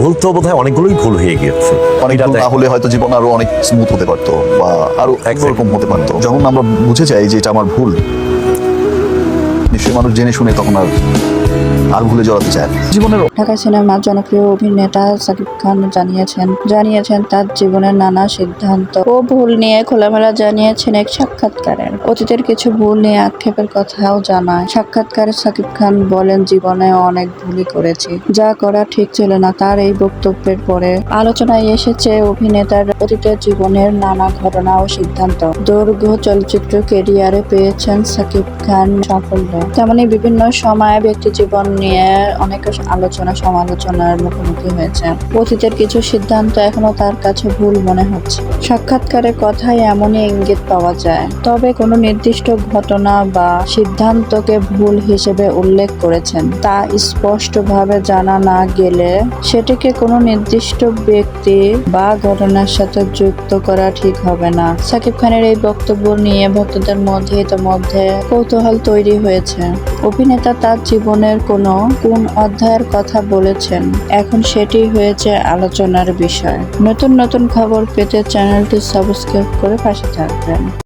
ভুল তো বোধহয় অনেকগুলোই ভুল হয়ে গিয়েছে। অনেক ভুল না হলে হয়তো জীবন আরো অনেক স্মুথ হতে পারতো বা আরো একরকম হতে পারতো। যখন আমরা বুঝে যাই যে এটা আমার ভুল, নিশ্চয়ই মানুষ জেনে শুনে তখন আর ভুলে জড়াতে চায় না। জীবনের ঢাকা সিনেমার জনপ্রিয় অভিনেতা শাকিব খান জানিয়েছেন তার জীবনের নানা সিদ্ধান্ত ও ভুল নিয়ে খোলামেলা জানিয়েছেন এক সাক্ষাৎকারে। অতীতের কিছু ভুল নিয়ে আক্ষেপের কথাও জানায়। সাক্ষাৎকারে শাকিব খান বলেন, জীবনে অনেক ভুলই করেছি, যা করা ঠিক ছিল না। তার এই বক্তব্যের পরে আলোচনায় এসেছে অভিনেতার অতীতের জীবনের নানা ঘটনা ও সিদ্ধান্ত। দৈর্ঘ্য চলচ্চিত্র ক্যারিয়ারে পেয়েছেন শাকিব খান সাফল্য, তেমনি বিভিন্ন সময়ে ব্যক্তি জীবন নিয়ে অনেক আলোচনা সমালোচনার মুখোমুখি হয়েছে। অতীতের কিছু সিদ্ধান্ত এখনো তার কাছে ভুল মনে হচ্ছে। সাক্ষাৎকারের কথায় এমনই ইঙ্গিত পাওয়া যায়, তবে কোনো নির্দিষ্ট ঘটনা বা সিদ্ধান্তকে ভুল হিসেবে উল্লেখ করেছেন তা স্পষ্টভাবে জানা না গেলে সেটিকে কোনো নির্দিষ্ট ব্যক্তি বা ঘটনার সাথে যুক্ত করা ঠিক হবে না। শাকিব খানের এই বক্তব্য নিয়ে ভক্তদের মধ্যে ইতিমধ্যে কৌতূহল তৈরি হয়েছে। অভিনেতা তার জীবনের কোন অধ্যায়ের কথা বলেছেন, এখন সেটি হয়েছে আলোচনার বিষয়। নতুন খবর পেতে চ্যানেলটি সাবস্ক্রাইব করে পাশে থাকবেন।